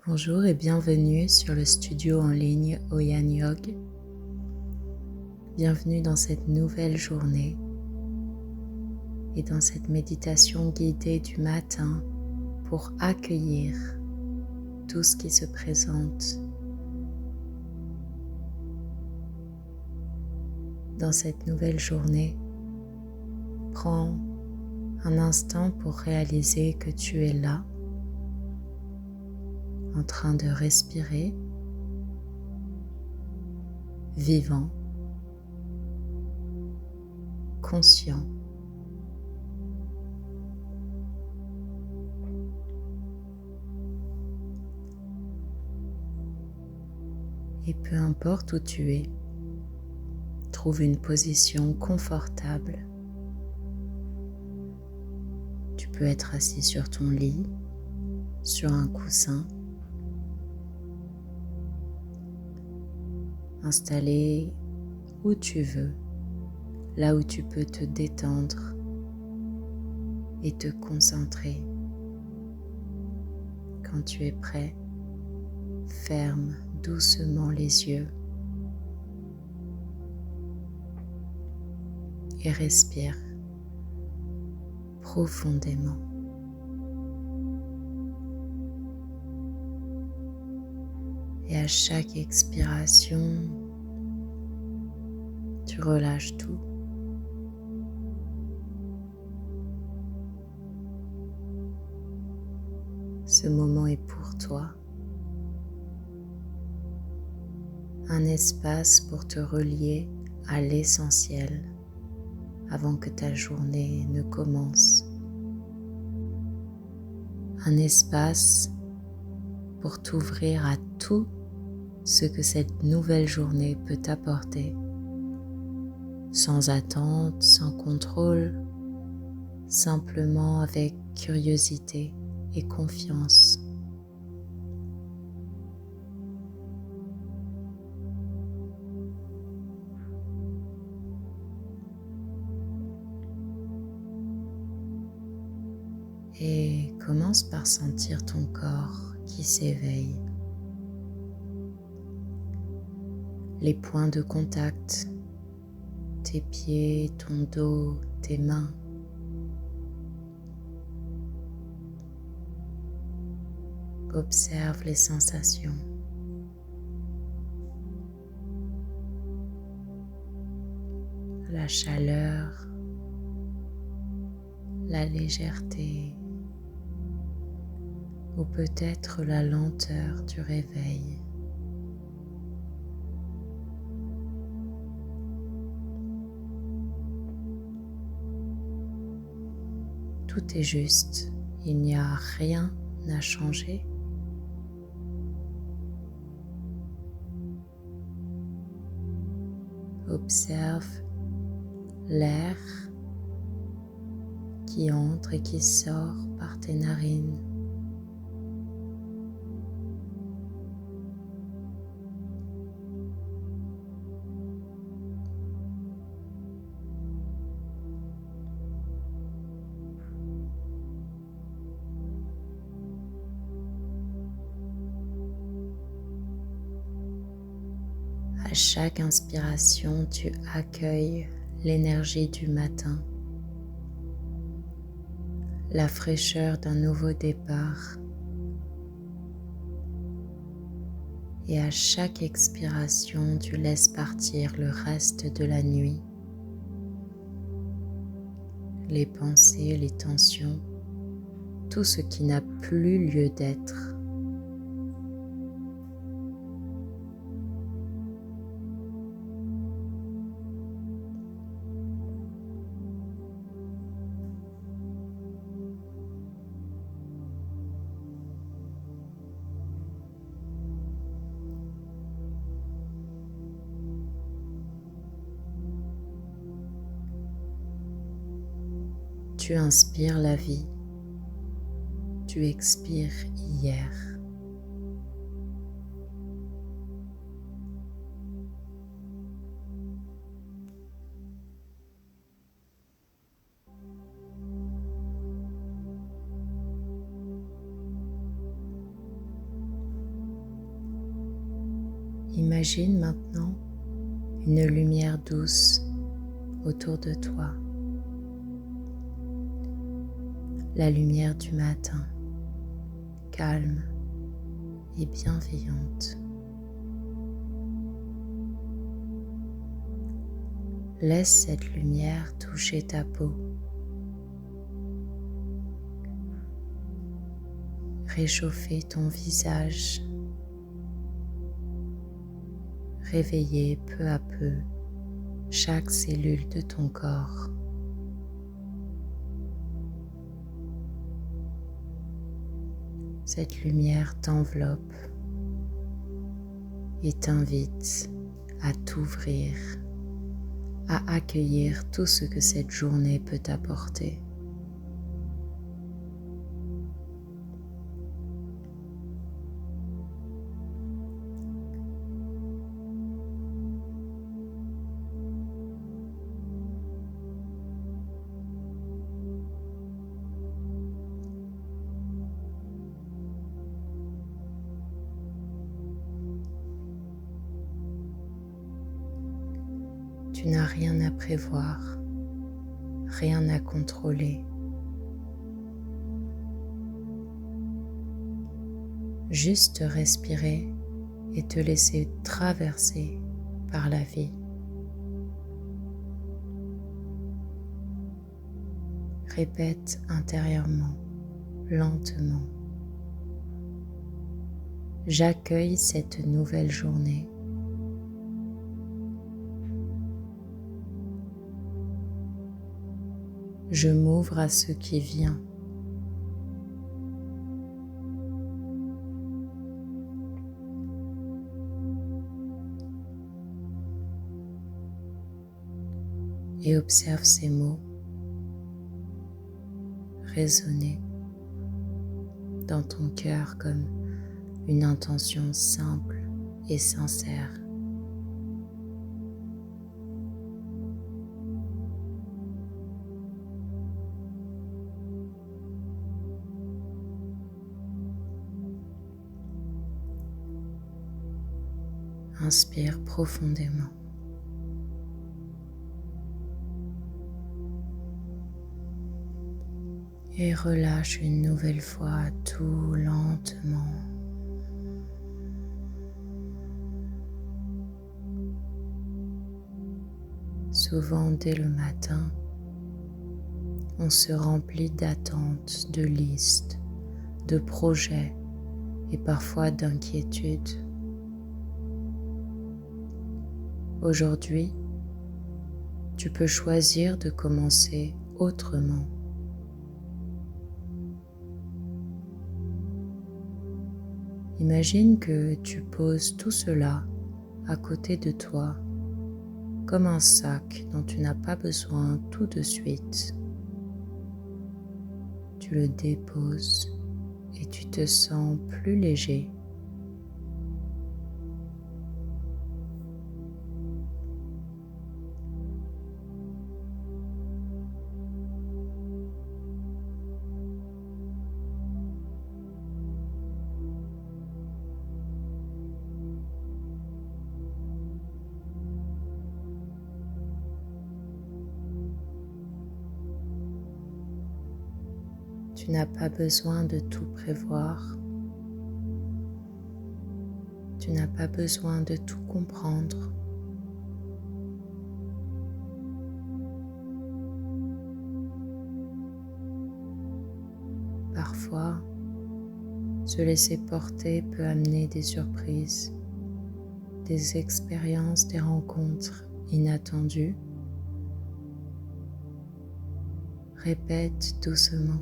Bonjour et bienvenue sur le studio en ligne Oyan Yog. Bienvenue dans cette nouvelle journée et dans cette méditation guidée du matin pour accueillir tout ce qui se présente. Dans cette nouvelle journée, prends un instant pour réaliser que tu es là, en train de respirer, vivant, conscient. Et peu importe où tu es, trouve une position confortable. Tu peux être assis sur ton lit, sur un coussin, installé où tu veux, là où tu peux te détendre et te concentrer. Quand tu es prêt, ferme doucement les yeux et respire profondément. Et à chaque expiration, tu relâches tout. Ce moment est pour toi. Un espace pour te relier à l'essentiel avant que ta journée ne commence. Un espace pour t'ouvrir à tout ce que cette nouvelle journée peut t'apporter, sans attente, sans contrôle, simplement avec curiosité et confiance. Et commence par sentir ton corps qui s'éveille. Les points de contact, tes pieds, ton dos, tes mains. Observe les sensations. La chaleur, la légèreté ou peut-être la lenteur du réveil. Tout est juste, il n'y a rien à changer. Observe l'air qui entre et qui sort par tes narines. À chaque inspiration, tu accueilles l'énergie du matin, la fraîcheur d'un nouveau départ. Et à chaque expiration, tu laisses partir le reste de la nuit, les pensées, les tensions, tout ce qui n'a plus lieu d'être. Tu inspires la vie, tu expires hier. Imagine maintenant une lumière douce autour de toi, la lumière du matin, calme et bienveillante. Laisse cette lumière toucher ta peau, réchauffer ton visage, réveiller peu à peu chaque cellule de ton corps. Cette lumière t'enveloppe et t'invite à t'ouvrir, à accueillir tout ce que cette journée peut t'apporter. Tu n'as rien à prévoir, rien à contrôler. Juste respirer et te laisser traverser par la vie. Répète intérieurement, lentement. J'accueille cette nouvelle journée. Je m'ouvre à ce qui vient. Et observe ces mots résonner dans ton cœur comme une intention simple et sincère. Inspire profondément. Et relâche une nouvelle fois tout lentement. Souvent, dès le matin, on se remplit d'attentes, de listes, de projets et parfois d'inquiétudes. Aujourd'hui, tu peux choisir de commencer autrement. Imagine que tu poses tout cela à côté de toi, comme un sac dont tu n'as pas besoin tout de suite. Tu le déposes et tu te sens plus léger. Tu n'as pas besoin de tout prévoir. Tu n'as pas besoin de tout comprendre. Parfois, se laisser porter peut amener des surprises, des expériences, des rencontres inattendues. Répète doucement.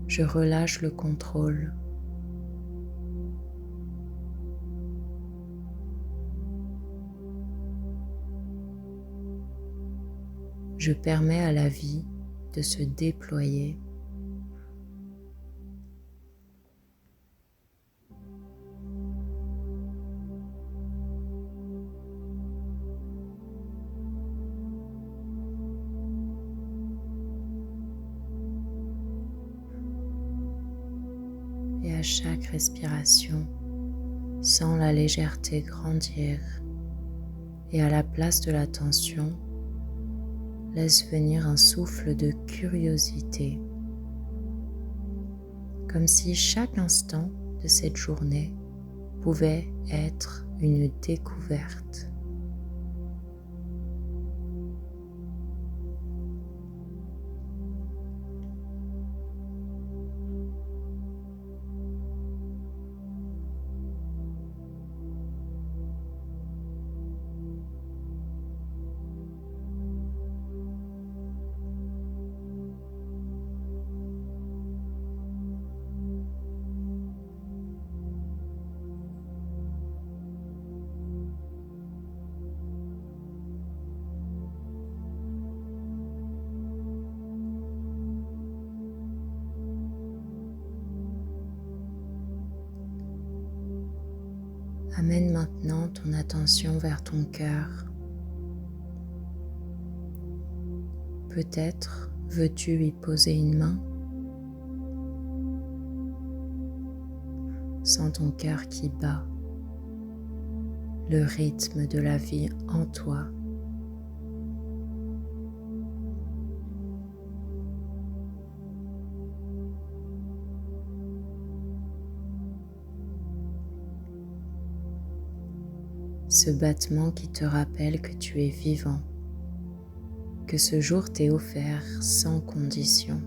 Je relâche le contrôle. Je permets à la vie de se déployer. Et à chaque respiration, sens la légèreté grandir et à la place de la tension, laisse venir un souffle de curiosité, comme si chaque instant de cette journée pouvait être une découverte. Amène maintenant ton attention vers ton cœur. Peut-être veux-tu y poser une main. Sens ton cœur qui bat, le rythme de la vie en toi. Ce battement qui te rappelle que tu es vivant, que ce jour t'est offert sans condition.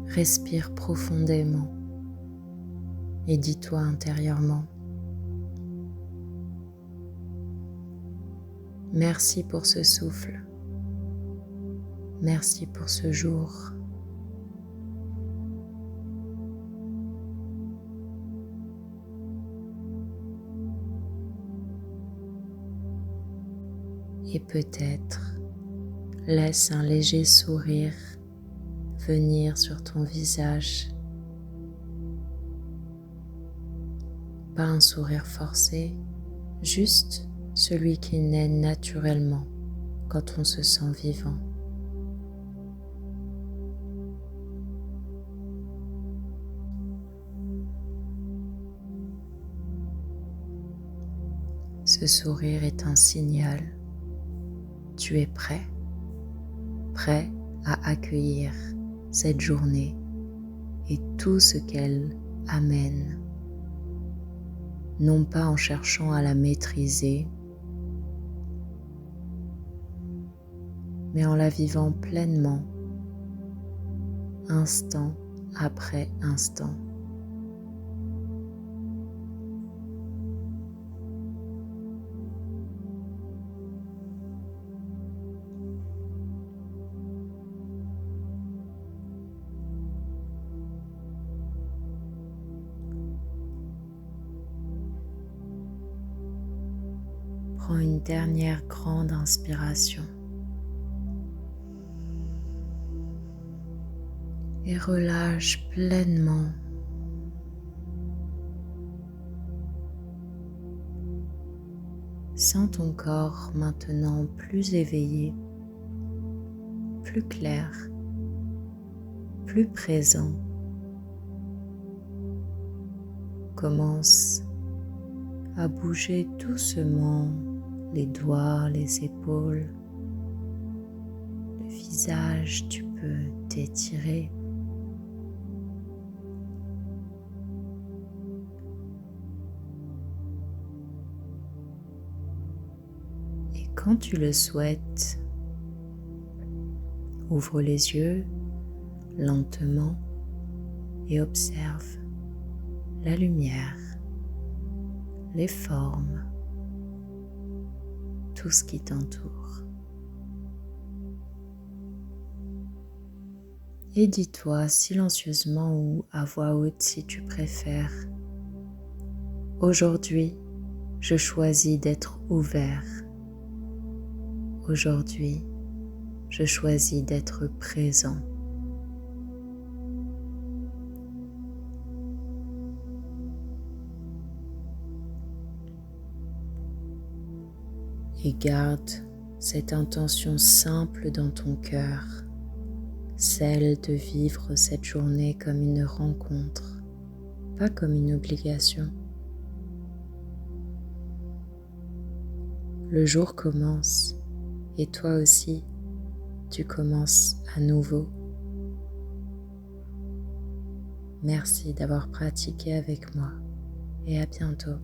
Respire profondément et dis-toi intérieurement: merci pour ce souffle. Merci pour ce jour. Et peut-être laisse un léger sourire venir sur ton visage. Pas un sourire forcé, juste celui qui naît naturellement quand on se sent vivant. Ce sourire est un signal. Tu es prêt à accueillir cette journée et tout ce qu'elle amène, non pas en cherchant à la maîtriser, mais en la vivant pleinement, instant après instant. Prends une dernière grande inspiration et relâche pleinement. Sens ton corps maintenant plus éveillé, plus clair, plus présent. Commence à bouger doucement les doigts, les épaules, le visage, tu peux t'étirer. Et quand tu le souhaites, ouvre les yeux lentement et observe la lumière, les formes, tout ce qui t'entoure. Et dis-toi silencieusement ou à voix haute si tu préfères: aujourd'hui, je choisis d'être ouvert. Aujourd'hui, je choisis d'être présent. et garde cette intention simple dans ton cœur, celle de vivre cette journée comme une rencontre, pas comme une obligation. Le jour commence et toi aussi, tu commences à nouveau. Merci d'avoir pratiqué avec moi et à bientôt.